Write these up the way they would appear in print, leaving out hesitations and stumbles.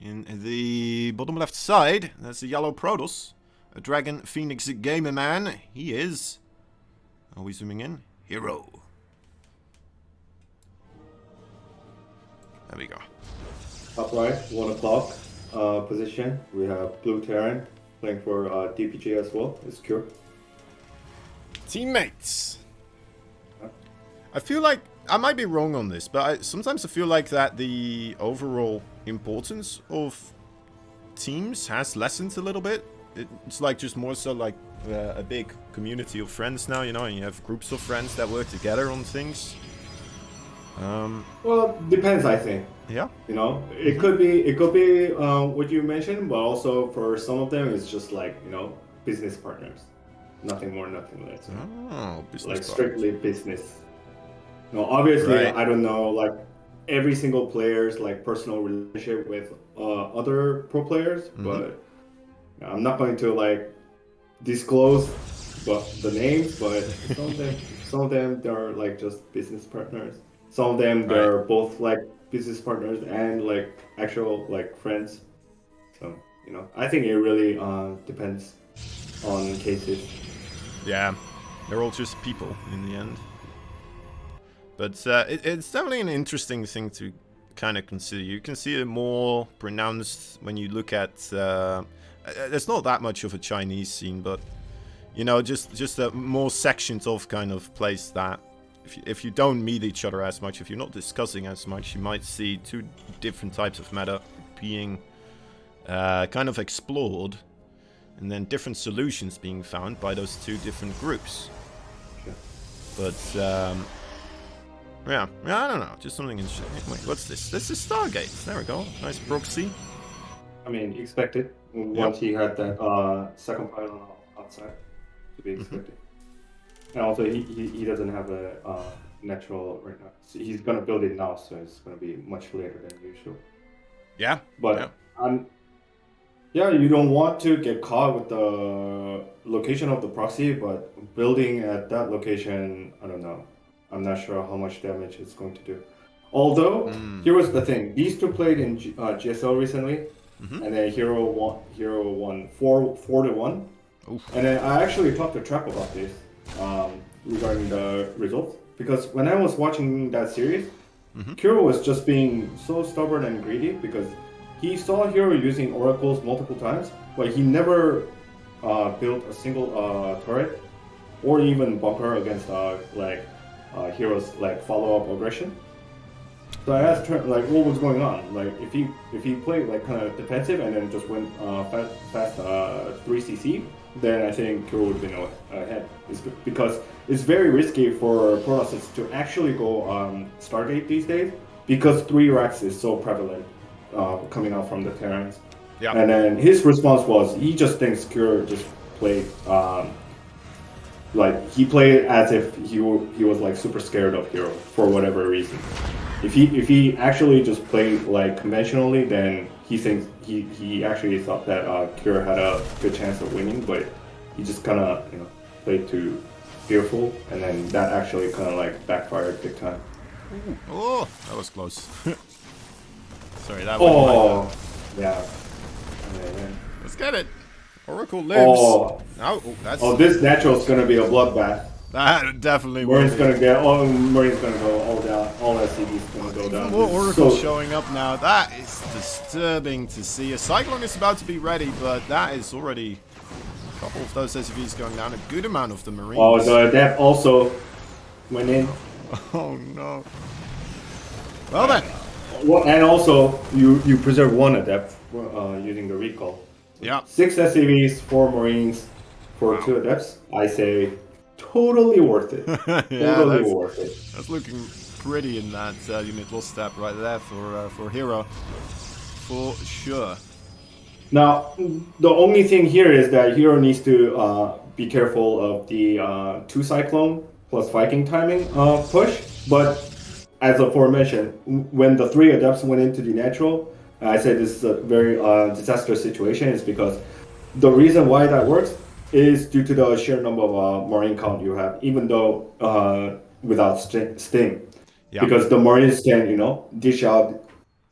In the bottom left side, there's a yellow Protoss. A Dragon Phoenix Gamer Man. He is... Are we zooming in? Hero. There we go. Top right, 1 o'clock position. We have Blue Terran playing for DPJ as well. It's Cure. Teammates. I feel like... I might be wrong on this, but sometimes I feel like that the overall importance of teams has lessened a little bit. It's like just more so like a big community of friends now, you know, and you have groups of friends that work together on things. Well, depends, I think. Yeah. You know, it could be what you mentioned, but also for some of them, it's just like, you know, business partners. Nothing more, nothing less. Oh, business like partners. Strictly business. No, obviously, Right. I don't know, like, every single player's, like, personal relationship with other pro players, but I'm not going to, like, disclose the names, but some of them, they're, like, just business partners. Some of them, they're both, like, business partners and, like, actual, like, friends. So, you know, I think it really depends on cases. Yeah, they're all just people in the end. But it's definitely an interesting thing to kind of consider. You can see it more pronounced when you look at... there's not that much of a Chinese scene, but, you know, just more sections of kind of place that if you don't meet each other as much, if you're not discussing as much, you might see two different types of meta being kind of explored, and then different solutions being found by those two different groups. But... Yeah, I don't know. Just something interesting. Wait, what's this? This is Stargate. There we go. Nice proxy. I mean, expected. Once he had that second pylon outside, to be expected. And also, he doesn't have a natural right now. So he's gonna build it now, so it's gonna be much later than usual. Yeah. But yeah, you don't want to get caught with the location of the proxy, but building at that location, I don't know. I'm not sure how much damage it's going to do. Although, here was the thing. These two played in GSL recently, and then Hero won 4-1. Oof. And then I actually talked to Trap about this regarding the results. Because when I was watching that series, Hero was just being so stubborn and greedy because he saw Hero using oracles multiple times, but he never built a single turret or even bunker against Hero's like follow-up aggression. So I asked her like what was going on. Like if he played like kind of defensive and then just went fast 3cc, then I think Hero would have been ahead. It's because it's very risky for Protoss to actually go Stargate these days because 3 racks is so prevalent coming out from the Terrans. Yeah. And then his response was he just thinks Cure just played like he played as if he was like super scared of Hero for whatever reason. If he actually just played like conventionally, then he thinks he actually thought that Cure had a good chance of winning, but he just kind of played too fearful, and then that actually kind of like backfired big time. Oh, that was close. Sorry, that was. Yeah. Let's get it. Oracle lives. This natural is gonna be a bloodbath. That definitely will. Marine's gonna go all down. All SCV's gonna go down. More Oracles showing up now. That is disturbing to see. A Cyclone is about to be ready, but that is already a couple of those SCVs going down. A good amount of the Marines. Oh, the Adept also went in. Oh no. Well then. Well, and also you preserve one Adept using the recall. Yeah. 6 SCVs, 4 Marines, for 2 Adepts. I say totally worth it. Totally worth it. That's looking pretty in that unit loss stat right there for Hero. For sure. Now, the only thing here is that Hero needs to be careful of the 2 Cyclone plus Viking timing push. But as aforementioned, when the 3 Adepts went into the natural, I said this is a very disastrous situation is because the reason why that works is due to the sheer number of Marine count you have, even though without Sting. Yeah. Because the Marines can, dish out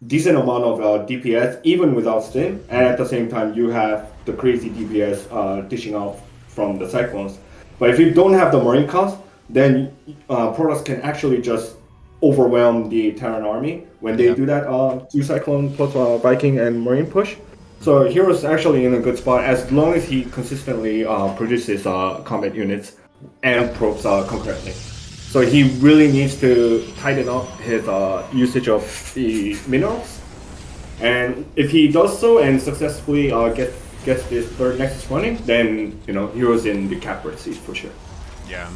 decent amount of DPS even without stim, and at the same time you have the crazy DPS dishing out from the Cyclones. But if you don't have the Marine cost, then Protoss can actually just overwhelm the Terran army when they do that 2 Cyclone plus Viking and Marine push. So Hero's actually in a good spot as long as he consistently produces combat units and probes concurrently. So he really needs to tighten up his usage of the minerals. And if he does so and successfully gets this third Nexus running, then Hero's in the catbird seat for sure. Yeah,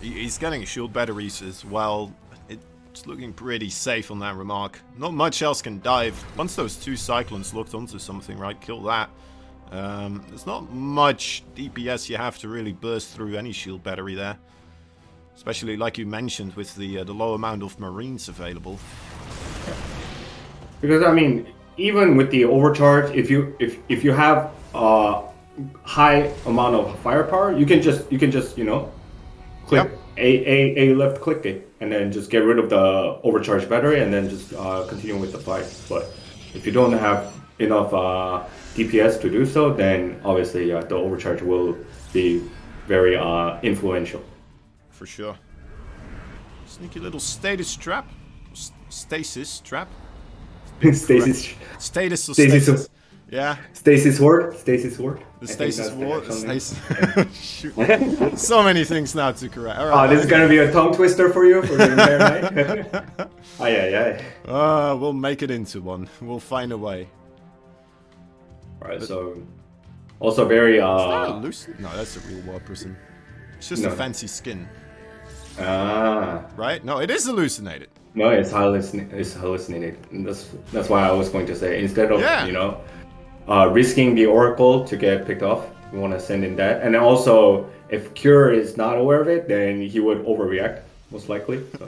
he's getting shield batteries as well. It's looking pretty safe on that remark. Not much else can dive. Once those 2 Cyclones locked onto something, right, kill that. There's not much DPS you have to really burst through any shield battery there. Especially like you mentioned with the low amount of Marines available. Because I mean, even with the overcharge, if you have a high amount of firepower, you can just click A left click it and then just get rid of the overcharged battery and then just continue with the fight. But if you don't have enough DPS to do so, then obviously the overcharge will be very influential. For sure. Sneaky little status trap. Stasis trap. Stasis. Status or stasis. Yeah. Stasis word. Stasis word. The stasis word. Stasis. Shoot. So many things now to correct. All right. This is gonna be a tongue twister for you for the entire night. Aye. We'll make it into one. We'll find a way. Alright, so also very Is that a loose? No, that's a real war prison. It's just a fancy skin. Right? No, it is hallucinated. No, it's hallucinated. That's why I was going to say instead of risking the Oracle to get picked off, we want to send in that. And also, if Cure is not aware of it, then he would overreact most likely. So,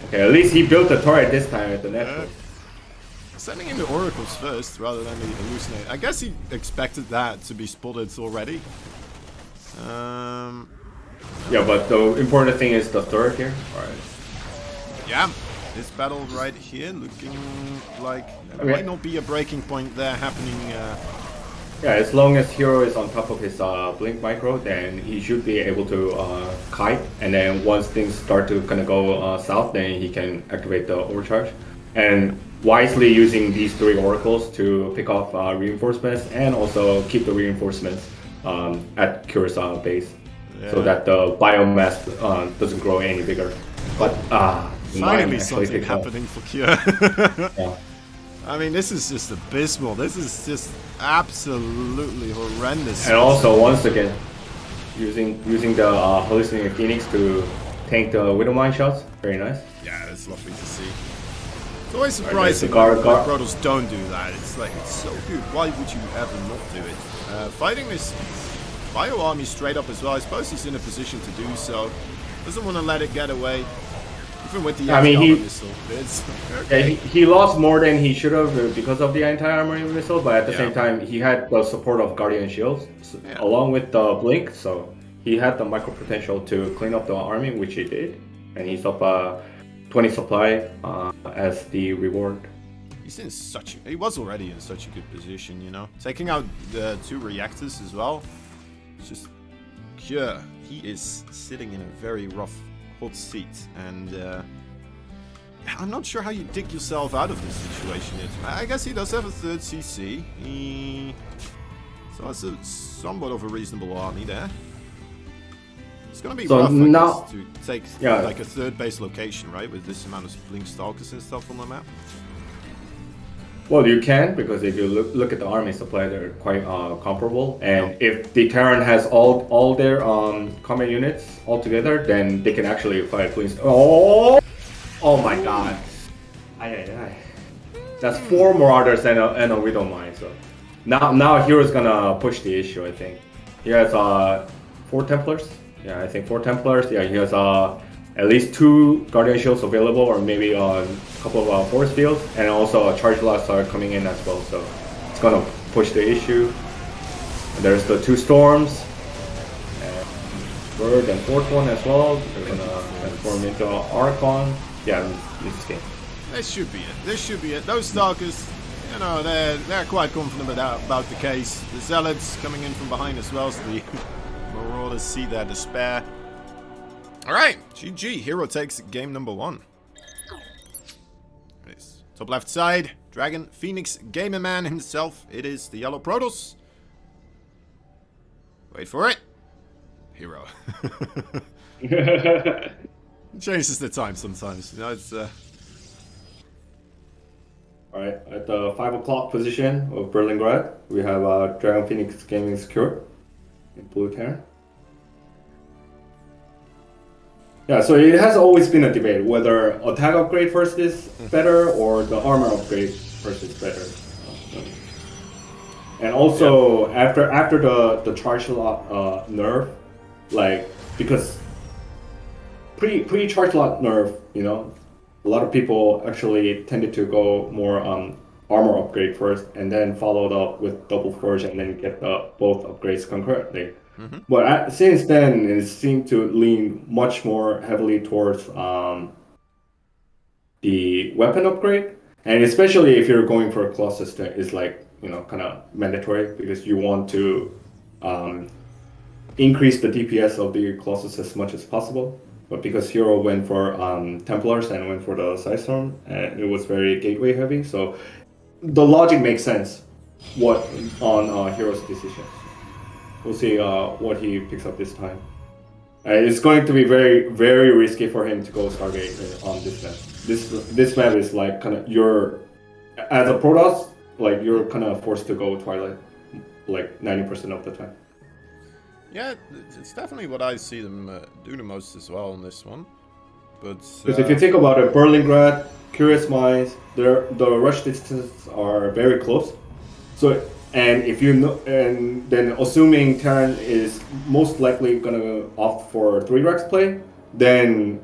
okay, at least he built the turret this time at the net. Sending in the Oracles first rather than the hallucinate. I guess he expected that to be spotted already. Yeah, but the important thing is the third here. Alright. Yeah, this battle right here looking like there might not be a breaking point there happening. Yeah, as long as Hero is on top of his Blink Micro, then he should be able to kite. And then once things start to kind of go south, then he can activate the overcharge. And wisely using these 3 oracles to pick off reinforcements and also keep the reinforcements at Cure's base, so that the biomass doesn't grow any bigger. But finally something happening for Cure. I mean, this is just abysmal. This is just absolutely horrendous. And also, once again, using the hallucinating Phoenix to tank the Widowmine shots. Very nice. Yeah, that's lovely to see. It's always surprising when Protoss don't do that. It's like, it's so good. Why would you ever not do it? Fighting this Bio army straight up as well. I suppose he's in a position to do so. Doesn't want to let it get away. Even with the missile. He lost more than he should have because of the anti-armor missile, but at the same time, he had the support of Guardian Shields along with the Blink, so he had the micro potential to clean up the army, which he did, and he's up 20 supply as the reward. He was already in such a good position, you know. Taking out the 2 reactors as well. It's just Cure. He is sitting in a very rough, hot seat, and I'm not sure how you dig yourself out of this situation yet. I guess he does have a 3rd CC. So that's somewhat of a reasonable army there. It's gonna be rough, I guess, to take like a 3rd base location, right, with this amount of Blink Stalkers and stuff on the map. Well, you can, because if you look at the army supply, they're quite comparable. And if the Terran has all their combat units all together, then they can actually fight Blink. Oh my God! That's 4 Marauders and a Widowmine. So now Hero's gonna push the issue. I think he has 4 Templars. Yeah, I think 4 Templars. Yeah, he has at least 2 Guardian Shields available, or maybe a couple of Force Fields, and also Charge Blasts are coming in as well, so it's gonna push the issue. And there's the 2 Storms, and 3rd and 4th one as well. They're gonna transform into Archon. Yeah, this game. This should be it. This should be it. Those Stalkers, you know, they're quite confident about the case. The Zealots coming in from behind as well, so the Marauders see their despair. Alright, GG. Hero takes game number 1. Nice. Top left side, Dragon Phoenix Gamer Man himself. It is the Yellow Protoss. Wait for it. Hero. It changes the time sometimes. You know, it's... Alright, at the 5 o'clock position of Berlingrad, we have Dragon Phoenix Gaming Secure in blue Terran. Yeah, so it has always been a debate whether attack upgrade first is better or the armor upgrade first is better. And also, after the charge lot nerf, like, because pre-charge lot nerf, you know, a lot of people actually tended to go more armor upgrade first and then followed up with double forge and then get both upgrades concurrently. Mm-hmm. But since then, it seemed to lean much more heavily towards the weapon upgrade. And especially if you're going for a class system, it's like, you know, kind of mandatory because you want to increase the DPS of the classes as much as possible. But because Hero went for Templars and went for the Sidestorm, and it was very gateway heavy, so the logic makes sense. What on Hero's decision? We'll see what he picks up this time. It's going to be very, very risky for him to go Stargate on this map. This map is like kind of as a Protoss, like you're kind of forced to go Twilight, like 90% of the time. Yeah, it's definitely what I see them do the most as well on this one. But because if you think about it, Berlingrad, Curious Minds, the rush distances are very close. So, and if you know, and then assuming Terran is most likely gonna opt for 3-Rex play, then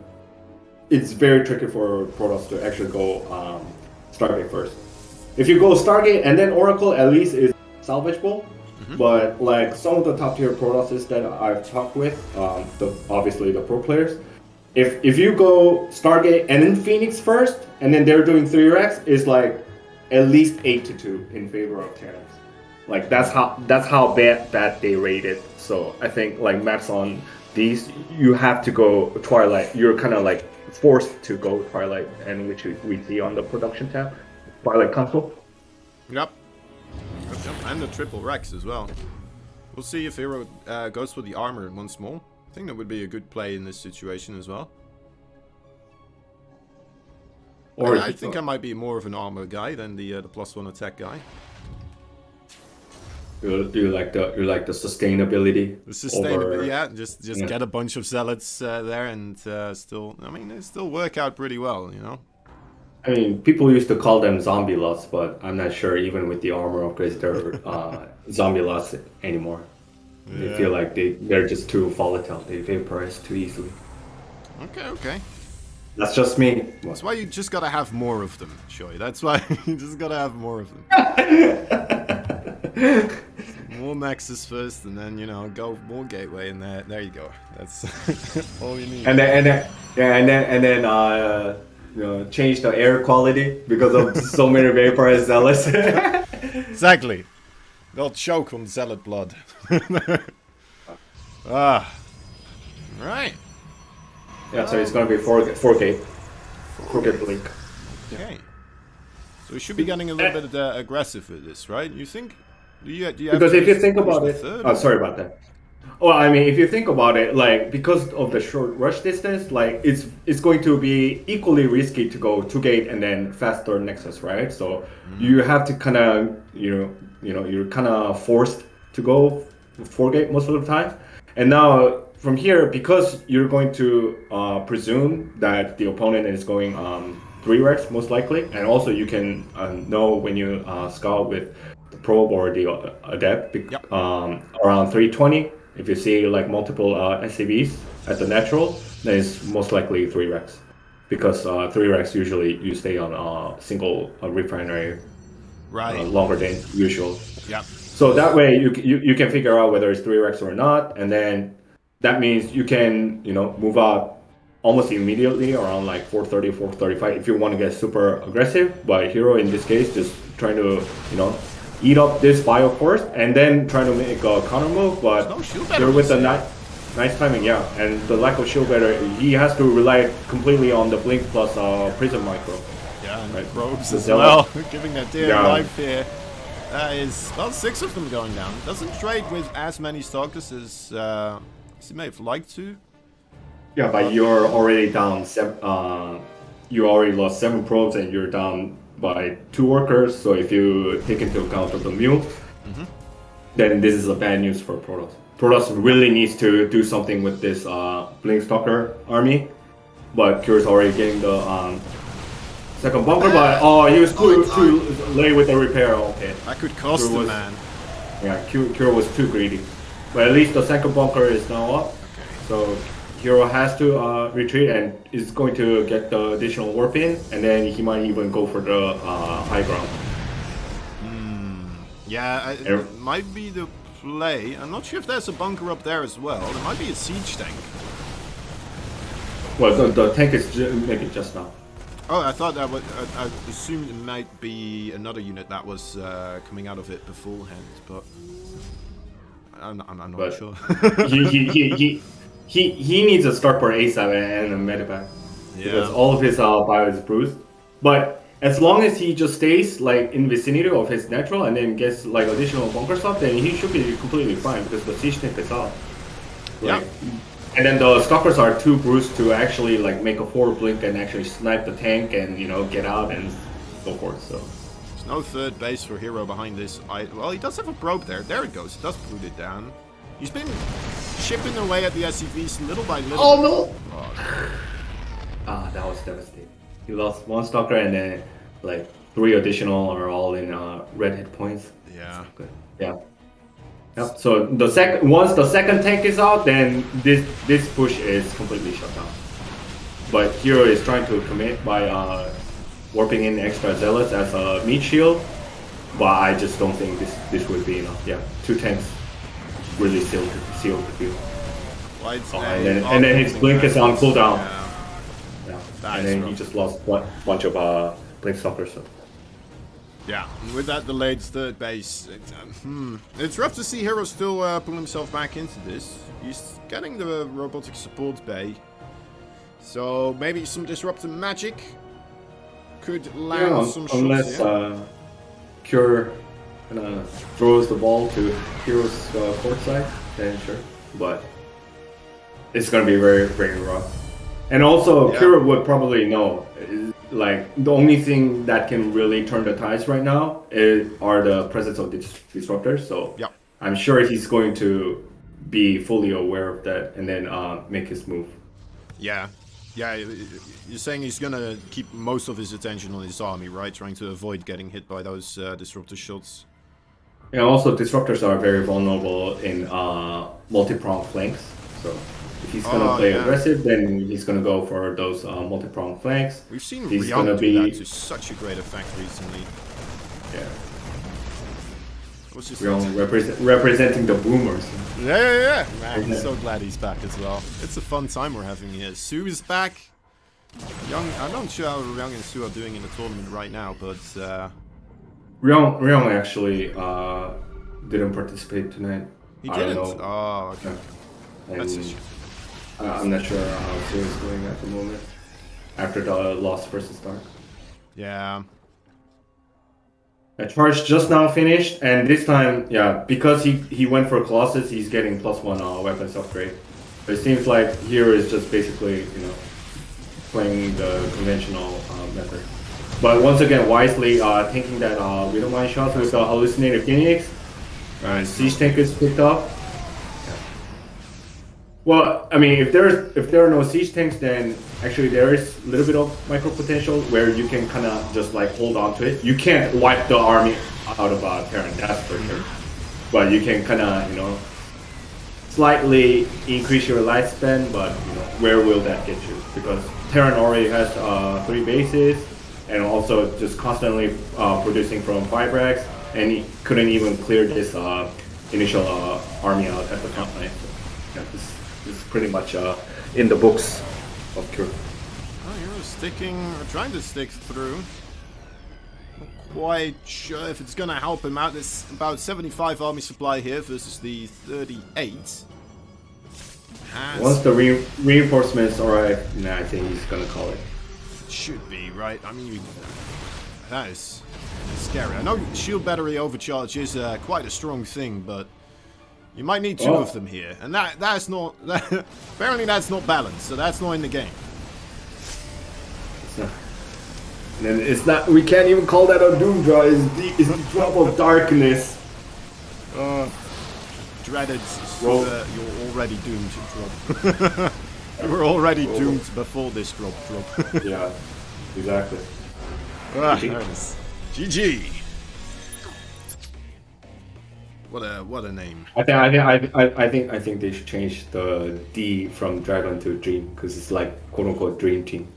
it's very tricky for Protoss to actually go Stargate first. If you go Stargate and then Oracle, at least is salvageable. But like some of the top tier Protosses that I've talked with, obviously the pro players, if you go Stargate and then Phoenix first, and then they're doing 3-Rex, is like at least 8-2 in favor of Terrans. Like that's how bad they rated. So I think like maps on these, you have to go Twilight. You're kind of like forced to go Twilight, and which we see on the production tab, Twilight console. Yep. And the triple Rex as well. We'll see if Hero goes for the armor once more. I think that would be a good play in this situation as well. Or I think I might be more of an armor guy than the +1 attack guy. You like the sustainability. The sustainability, yeah. Just get a bunch of zealots there and still. I mean, they still work out pretty well, you know. I mean, people used to call them zombie lots, but I'm not sure even with the armor upgrades they're zombie lots anymore. Yeah. They feel like they're just too volatile. They vaporize too easily. Okay. That's just me. That's why you just gotta have more of them, Choi. That's why you just gotta have more of them. More Nexus first, and then, you know, go more Gateway, and there you go. That's all you need. And then you know, change the air quality because of so many vaporized zealots. Exactly. They'll choke on zealot blood. Right. Yeah, so it's gonna be 4K blink. Okay. So we should be getting a little bit aggressive with this, right? You think? Do you have because if you think about it, sorry about that. Well, I mean, if you think about it, like because of the short rush distance, like it's going to be equally risky to go 2-gate and then faster Nexus, right? So you have to kind of, you know, you're kind of forced to go 4-gate most of the time. And now from here, because you're going to presume that the opponent is going 3-Rex most likely, and also you can know when you scout with the probe or the adept around 320. If you see like multiple SCVs at the natural, then it's most likely 3-Rex. Because 3-Rex usually you stay on a single refinery longer than usual. Yeah. So that way you can figure out whether it's 3-Rex or not, and then that means you can, you know, move out almost immediately around like 430, 435 if you want to get super aggressive. But Hero in this case just trying to, eat up this bio force and then trying to make a counter move. But they're with the nice timing, yeah. And the lack of shield better, he has to rely completely on the blink plus prism micro. Yeah, and right. probes as well, giving that dear life here. That is, well, 6 of them going down. Doesn't trade with as many stalkers as he may have liked to. Yeah, but you're already down 7. You already lost 7 probes and you're down by 2 workers. So if you take into account of the mule, then this is a bad news for Protoss. Protoss really needs to do something with this Blink Stalker army, but Cure's already getting the second bunker. But he was too late with the repair. Okay, that could cost the man. Yeah, Cure was too greedy, but at least the second bunker is now up. Okay. So Hero has to retreat and is going to get the additional warp in, and then he might even go for the high ground. Yeah, it might be the play. I'm not sure if there's a bunker up there as well. There might be a siege tank. Well, the tank is maybe just now. Oh, I thought that would. I assumed it might be another unit that was coming out of it beforehand, but I'm not sure. He needs a start for ASAP and a medevac because all of his bio is bruised. But as long as he just stays like in vicinity of his natural and then gets like additional bunker stuff, then he should be completely fine because the siege tank is out. Like, and then the stalkers are too bruised to actually like make a forward blink and actually snipe the tank and get out and so forth. So there's no third base for Hero behind this. Well, he does have a probe there. There it goes. It does boot it down. He's been chipping away at the SCVs little by little. Oh no! That was devastating. He lost 1 stalker and then like 3 additional are all in red hit points. Yeah. Good. Yeah. Yep. So once the second tank is out, then this push is completely shut down. But Hero is trying to commit by warping in extra zealots as a meat shield. But I just don't think this would be enough. Yeah. 2 tanks really sealed the field. And then his blink is on cooldown. Yeah. And then he just lost a bunch of blink stalkers. So. Yeah, and with that delayed third base, it's rough to see Hero still pulling himself back into this. He's getting the robotic support bay, so maybe some disruptive magic could land some shots. Unless Cure throws the ball to Hero's court side, then sure. But it's gonna be very, very rough. And also, Kira would probably know, like, the only thing that can really turn the tides right now are the presence of disruptors. So I'm sure he's going to be fully aware of that and then make his move. Yeah, you're saying he's going to keep most of his attention on his army, right? Trying to avoid getting hit by those disruptor shots. And also, disruptors are very vulnerable in multi-pronged flanks. So if he's going to play aggressive, then he's going to go for those multi-pronged flanks. We've seen Ryong do that to such a great effect recently. Yeah. Ryong representing the boomers. Yeah. Man, I'm so glad he's back as well. It's a fun time we're having here. Su is back. I'm not sure how Ryong and Su are doing in the tournament right now, but... Ryong actually didn't participate tonight. He didn't? Oh, okay. Yeah. That's a shame. I'm not sure how Su is doing at the moment after the loss versus Stark. Yeah. A charge just now finished, and this time, because he went for Colossus, he's getting +1 weapons upgrade. It seems like here is just basically, playing the conventional method. But once again, wisely taking that Widowmine shot with the hallucinated Phoenix, and Siege Tank is picked up. Well, I mean, if there are no siege tanks, then actually there is a little bit of micro potential where you can kind of just like hold on to it. You can't wipe the army out of Terran, that's for sure. But you can kind of, slightly increase your lifespan. But where will that get you? Because Terran already has 3 bases and also just constantly producing from 5 racks, and he couldn't even clear this initial army out at the front line. So, it's pretty much in the books. of Cure. Oh, you're trying to stick through. Not quite sure if it's gonna help him out. There's about 75 army supply here versus the 38. Once the reinforcements arrive, I think he's gonna call it. Should be, right? I mean, that is scary. I know shield battery overcharge is quite a strong thing, but you might need two of them here. And that's not... apparently that's not balanced, so that's not in the game. It's not. And then it's not... We can't even call that a Doomdraw. It's the drop of darkness. Dreaded, you're already doomed to drop. You were already doomed before this drop. Yeah, exactly. Nice. GG. What a name. I think they should change the D from Dragon to Dream because it's like quote unquote Dream Team.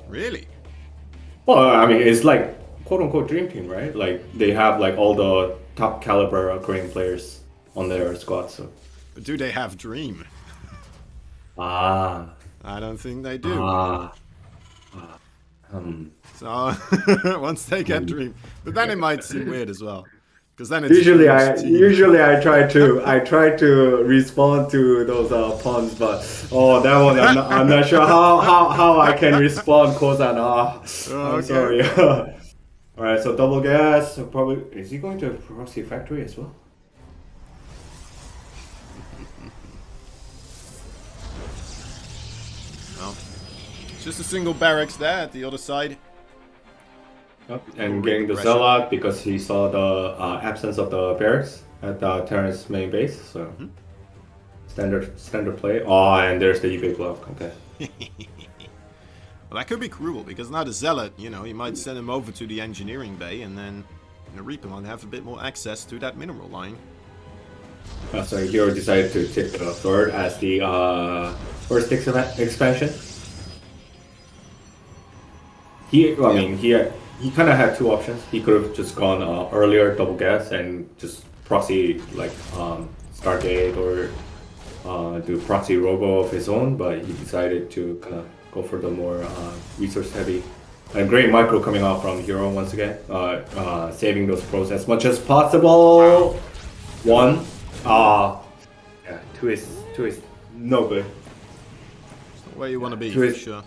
Really? Well, I mean it's like quote unquote Dream Team, right? Like they have like all the top caliber Korean players on their squad. So. But do they have Dream? I don't think they do. So once they get Dream, but then it might seem weird as well, because then it's usually I try to respond to those puns, but that one I'm not sure how I can respond. Kozan, I'm sorry. All right, so double gas. So probably is he going to Proxy Factory as well? Just a single barracks there at the other side. Yep. And getting the Zealot because he saw the absence of the barracks at Terran's main base. So standard play. Oh, and there's the eBay block. Okay. Well, that could be cruel because now the Zealot, you might send him over to the engineering bay, and then the Reaper might have a bit more access to that mineral line. So Hero decided to take the third as the first expansion. He kind of had two options. He could have just gone earlier, double gas, and just proxy like Stargate or do proxy robo of his own. But he decided to kind of go for the more resource heavy. A great micro coming out from Hero once again, saving those pros as much as possible. One, two is no good. It's not where you want to be, for sure.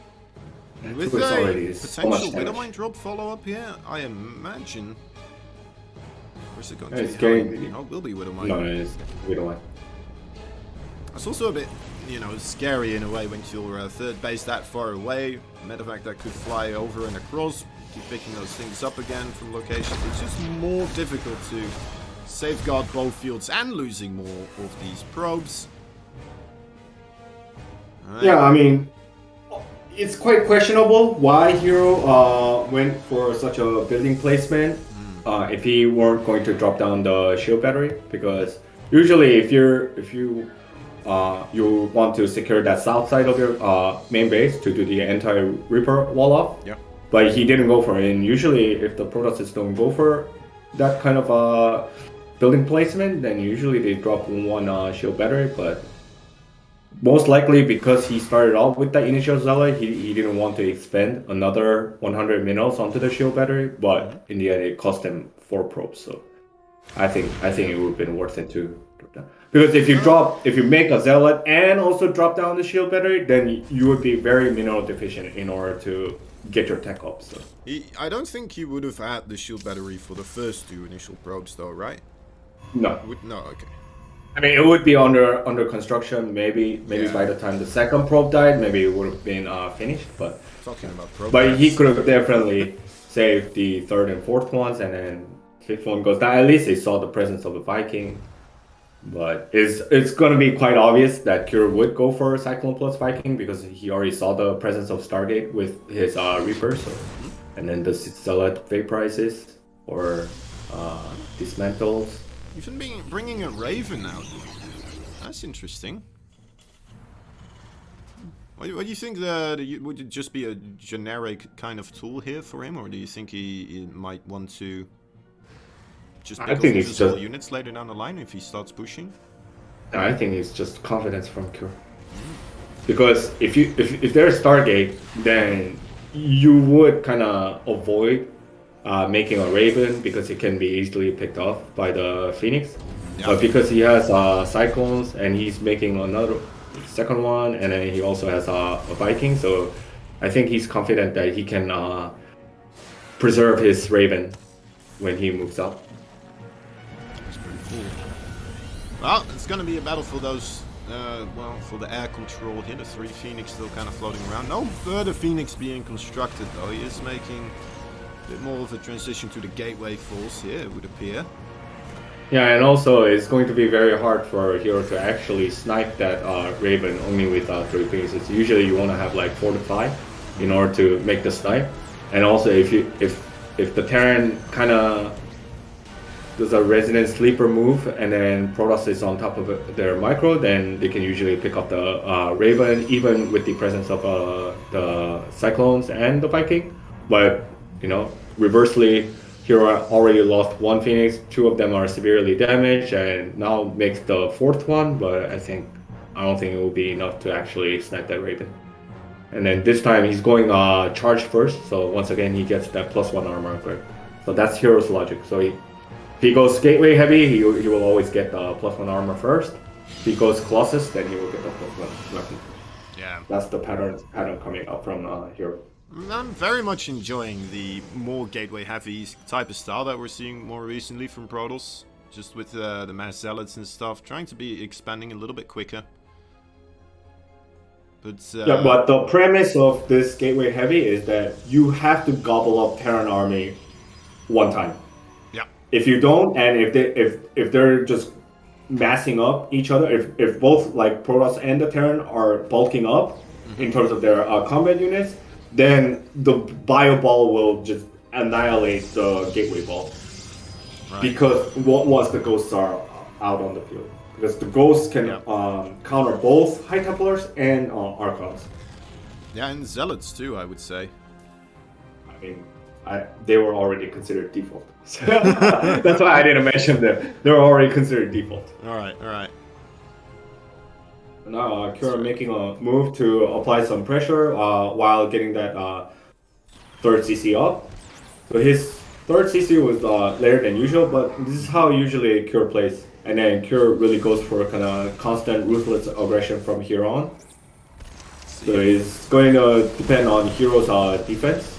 With a potential Widowmine drop follow-up here, I imagine. Where's it going to be? No, it will be Widowmine. No, it is Widowmine. It's also a bit, scary in a way when you're third base that far away. Matter of fact, that could fly over and across, keep picking those things up again from locations. It's just more difficult to safeguard both fields and losing more of these probes. Right. Yeah, I mean, it's quite questionable why Hero went for such a building placement if he weren't going to drop down the shield battery, because usually if you want to secure that south side of your main base to do the anti-Reaper wall off. Yeah. But he didn't go for it, and usually if the Protoss don't go for that kind of building placement, then usually they drop one shield battery, but most likely because he started off with the initial Zealot, he didn't want to expend another 100 minerals onto the shield battery, but in the end it cost him 4 probes, so I think it would have been worth it to drop down. Because if you make a Zealot and also drop down the shield battery, then you would be very mineral deficient in order to get your tech up. So I don't think he would have had the shield battery for the first 2 initial probes though, right? No. No, okay. I mean, it would be under construction. Maybe by the time the second probe died, maybe it would have been finished. But talking about probe, but he could have definitely saved the third and fourth ones, and then fifth one goes down. At least they saw the presence of a Viking. But it's going to be quite obvious that Kira would go for Cyclone plus Viking because he already saw the presence of Stargate with his Reaper. So, and then the Zealot vaporizes or dismantles. Even bringing a Raven out. That's interesting. What do you think? Would it just be a generic kind of tool here for him, or do you think he might want to just pick off his units later down the line if he starts pushing? I think it's just confidence from Cure. because if there's Stargate, then you would kind of avoid making a Raven because it can be easily picked off by the Phoenix. Yeah. But because he has Cyclones and he's making another second one, and then he also has a Viking, so I think he's confident that he can preserve his Raven when he moves up. That's pretty cool. Well, it's going to be a battle for those, for the air control here. The 3 Phoenix still kind of floating around. No further Phoenix being constructed, though. He is making a bit more of a transition to the gateway force here, it would appear. Yeah, and also it's going to be very hard for a hero to actually snipe that Raven only with 3 Phoenixes. Usually you want to have like 4 to 5 in order to make the snipe. And also if the Terran kind of does a resonant sleeper move and then Protoss is on top of their micro, then they can usually pick up the Raven even with the presence of the Cyclones and the Viking. But, you know, reversely, Hero already lost 1 Phoenix, 2 of them are severely damaged, and now makes the 4th one, but I don't think it will be enough to actually snipe that Raven. And then this time he's going charge first, so once again he gets that +1 armor upgrade. So that's Hero's logic. So if he goes Gateway heavy, he will always get the +1 armor first. If he goes Colossus, then he will get the +1 weapon. Yeah. That's the pattern coming out from Hero. I'm very much enjoying the more gateway heavy type of style that we're seeing more recently from Protoss. Just with the mass zealots and stuff, trying to be expanding a little bit quicker. But yeah, but the premise of this gateway heavy is that you have to gobble up Terran army one time. Yeah. If you don't, and if they're just massing up each other, if both like Protoss and the Terran are bulking up in terms of their combat units, then the bio ball will just annihilate the gateway ball. Right. Because once the ghosts are out on the field. Because the ghosts can counter both High Templars and Archons. Yeah, and Zealots too, I would say. I mean, they were already considered default. So that's why I didn't mention them. They were already considered default. Alright. Now, Kira making a move to apply some pressure while getting that 3rd CC up. So his 3rd CC was later than usual, but this is how usually Kira plays. And then Kira really goes for kind of constant ruthless aggression from here on. So it's going to depend on Hero's defense.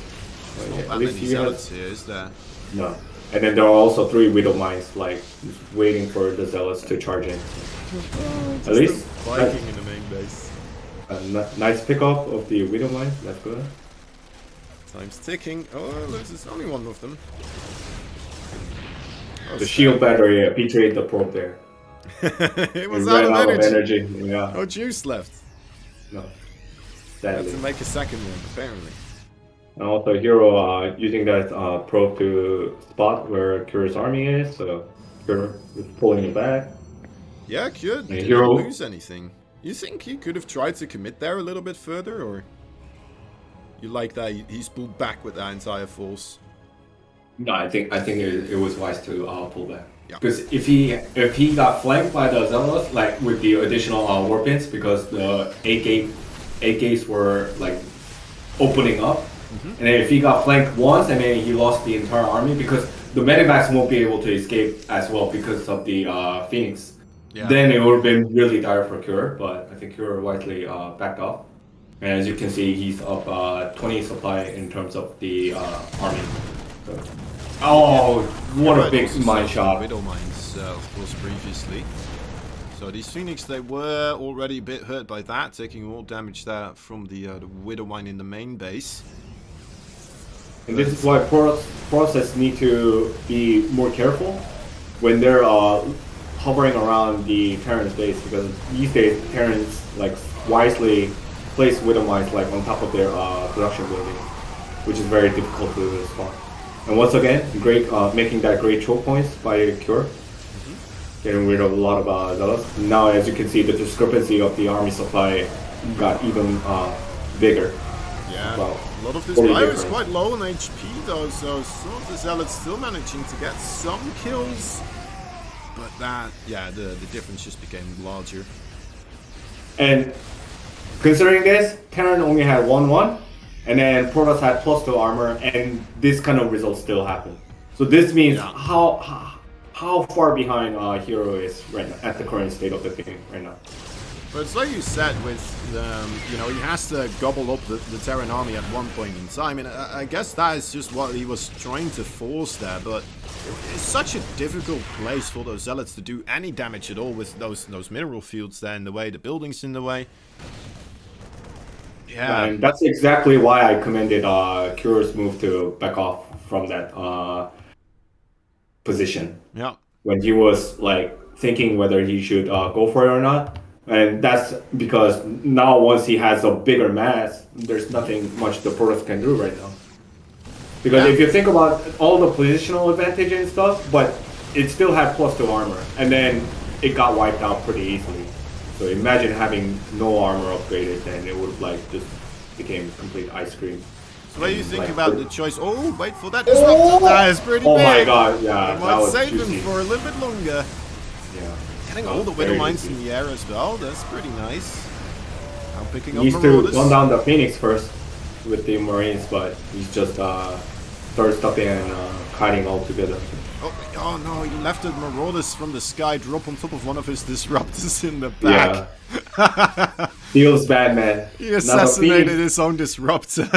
At least he has here, is there? No. And then there are also 3 Widow Mines, like, waiting for the Zealots to charge in. At least Viking in the main base. Nice pickup of the Widow Mines, that's good. Time's ticking. Oh, there's only one of them. Oh, the shield battery betrayed the probe there. It was out of energy. Yeah. No juice left. No. Had to make a second one, apparently. And also Hero using that probe to spot where Kira's army is, so Kira is pulling it back. Yeah, Kira didn't lose anything. You think he could have tried to commit there a little bit further, or you like that he's pulled back with that entire force? No, I think it was wise to pull back. Because if he got flanked by the Zealots, like with the additional warpins, because the 8 gates were like opening up, and then if he got flanked once and then he lost the entire army, because the medivacs won't be able to escape as well because of the Phoenix. Yeah. Then it would have been really dire for Kira, but I think Kira wisely backed off. And as you can see, he's up 20 supply in terms of the army. So. Oh, what a big mine shot. Widow mines, of course, previously. So these Phoenix, they were already a bit hurt by that, taking more damage there from the Widow mine in the main base. And this is why Protoss need to be more careful when they're hovering around the Terran's base, because these days Terrans like wisely place Widow mines like on top of their production building, which is very difficult to spot. And once again, great making that great choke points by Cure, getting rid of a lot of Zealots. Now, as you can see, the discrepancy of the army supply got even bigger. Yeah, well, a lot of this bio is quite low on HP though, so some of the Zealots still managing to get some kills. But that, yeah, the difference just became larger. And considering this, Terran only had 1-1, and then Protoss had +2 armor, and this kind of result still happened. So this means how far behind Hero is right now, at the current state of the game right now. But it's like you said, with you know, he has to gobble up the Terran army at one point in time, and I guess that is just what he was trying to force there. But it's such a difficult place for those zealots to do any damage at all with those mineral fields there in the way, the buildings in the way. Yeah, and that's exactly why I commended Kuro's move to back off from that position. Yeah, when he was like thinking whether he should go for it or not. And that's because now once he has a bigger mass, there's nothing much the Protoss can do right now. Because if you think about all the positional advantage and stuff, but it still had +2 armor, and then it got wiped out pretty easily. So imagine having no armor upgraded, and it would like just became complete ice cream. So what do you think about the choice? Oh, wait for that disruptor. That is pretty big. Oh my god, yeah. It might save him for a little bit longer. Yeah. Getting all the Widow Mines in the air as well, that's pretty nice. I'm picking up He needs Marauders. to run down the Phoenix first with the Marines, but he's just third stopping and kiting all together. Oh no, he left the Marauders from the sky drop on top of one of his disruptors in the back. Yeah. Feels bad, man. He assassinated his own disruptor.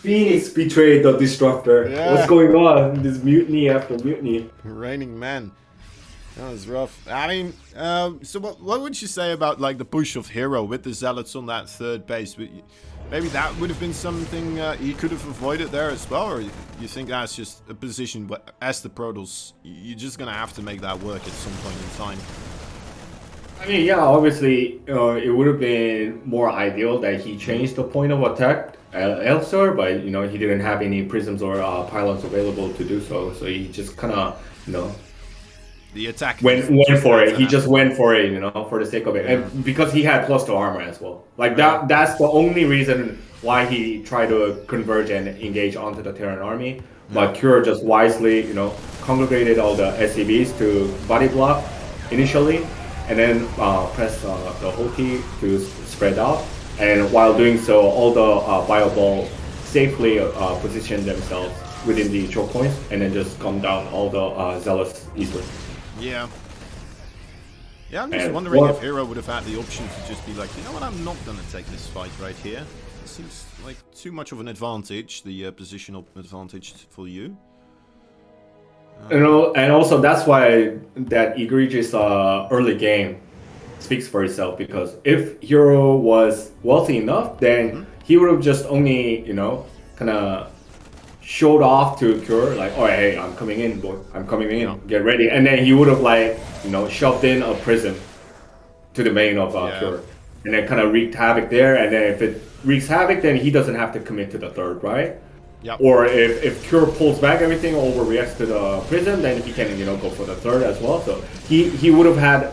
Phoenix betrayed the disruptor. Yeah. What's going on? This mutiny after mutiny. Raining man. That was rough. I mean, so what would you say about like the push of Hero with the Zealots on that third base? Maybe that would have been something he could have avoided there as well, or you think that's just a position where, as the Protoss, you're just gonna have to make that work at some point in time? I mean, yeah, obviously, it would have been more ideal that he changed the point of attack elsewhere, but you know he didn't have any prisms or pylons available to do so, so he just kind of, you know. The attack went for it. He just went for it, you know, for the sake of it, and because he had +2 armor as well. Like that's the only reason why he tried to converge and engage onto the Terran army. But Kure just wisely, you know, congregated all the SCVs to body block initially, and then press the whole key to spread out. And while doing so, all the bio ball safely position themselves within the choke points, and then just come down all the zealots easily. Yeah. Yeah, I'm just wondering if Hero would have had the option to just be like, you know what, I'm not going to take this fight right here. It seems like too much of an advantage, the positional advantage for you. You know, and also that's why that egregious early game speaks for itself, because if Hero was wealthy enough, then he would have just only, you know, kind of showed off to Kure, like, oh hey, I'm coming in, boy, I'm coming in, get ready, and then he would have, like, you know, shoved in a prism to the main of Kure, and then kind of wreaked havoc there, and then if it wreaks havoc, then he doesn't have to commit to the third, right? Yep. Or if Kure pulls back everything, overreacts to the prism, then he can, you know, go for the third as well. So he would have had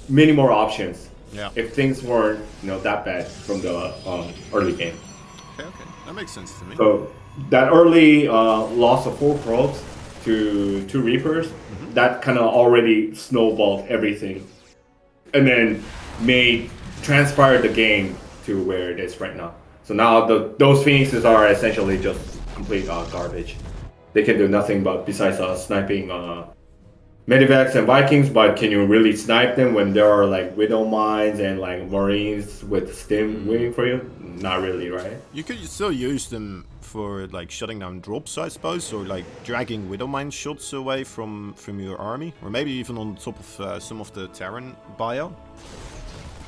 many more options if things weren't, you know, that bad from the early game. Okay, that makes sense to me. So that early loss of 4 probes to 2 Reapers, that kind of already snowballed everything, and then transpired the game to where it is right now. So now those Phoenixes are essentially just complete garbage. They can do nothing but besides sniping Medivacs and Vikings, but can you really snipe them when there are like Widow Mines and like Marines with Stim waiting for you? Not really, right? You could still use them for like shutting down drops, I suppose, or like dragging Widow Mine shots away from your army, or maybe even on top of some of the Terran bio.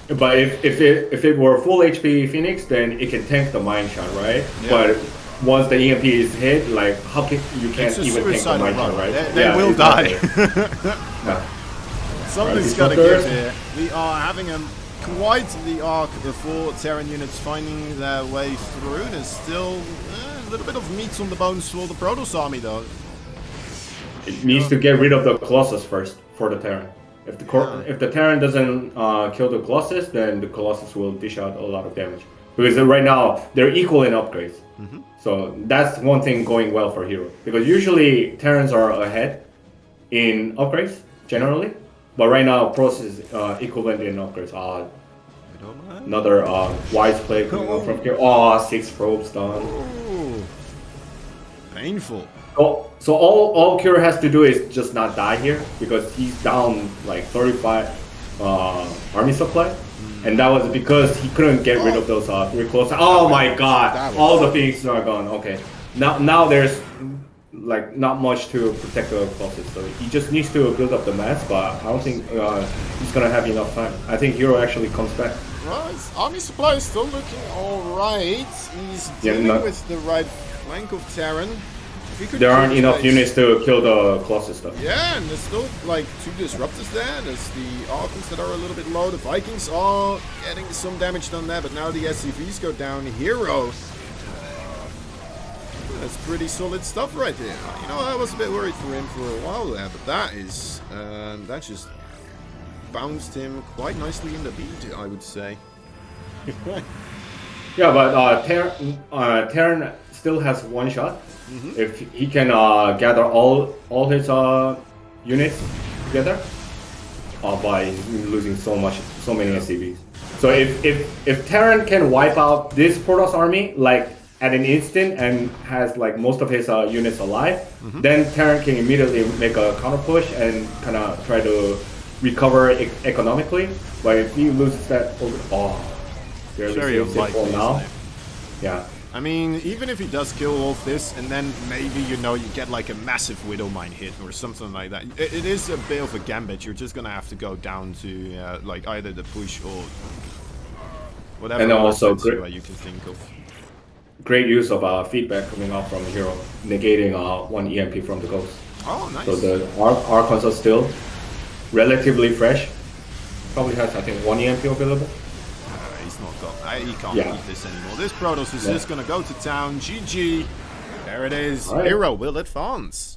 But if it were full HP Phoenix, then it can tank the mine shot, right? Yeah. But once the EMP is hit, like how can you can't even tank the mine shot, right? They will die. Something's got to give here. We are having quite the arc before Terran units finding their way through. There's still a little bit of meat on the bones for the Protoss army, though. It needs to get rid of the Colossus first for the Terran. If the Terran doesn't kill the Colossus, then the Colossus will dish out a lot of damage. Because right now, they're equal in upgrades. So that's one thing going well for Hero. Because usually, Terrans are ahead in upgrades, generally. But right now, Protoss is equivalent in upgrades. Another wise play coming up from here. Oh, 6 probes done. Ooh. Painful. Oh, so all Kira has to do is just not die here because he's down like 35 army supply. And that was because he couldn't get rid of those 3 close. Oh my god! All the Phoenixes are gone. Okay. Now there's like not much to protect the closest. So he just needs to build up the mass, but I don't think he's gonna have enough time. I think Hero actually comes back. Well, his army supply is still looking alright. He's dealing with the right flank of Terran. There aren't enough units to kill the closest stuff. Yeah, and there's still like 2 disruptors there. There's the Archons that are a little bit low. The Vikings are getting some damage done there, but now the SCVs go down. Hero. That's pretty solid stuff right there. You know, I was a bit worried for him for a while there, but that is that just bounced him quite nicely in the beat, I would say. Yeah, but Terran still has 1 shot. If he can gather all his units together by losing so many SCVs. So if Terran can wipe out this Protoss army like at an instant and has like most of his units alive, then Terran can immediately make a counter push and kind of try to recover economically. But if he loses that, barely saves it now. Yeah. I mean, even if he does kill off this, and then maybe, you know, you get like a massive Widowmine hit or something like that. It is a bit of a gambit. You're just gonna have to go down to like either the push or whatever. And also you can think of. Great use of feedback coming out from the Hero, negating 1 EMP from the Ghost. Oh, nice. So the Archons are still relatively fresh. Probably has, I think, 1 EMP available. He's not got. He can't beat this anymore. This Protoss is just gonna go to town. GG. There it is. Right. Hero will advance.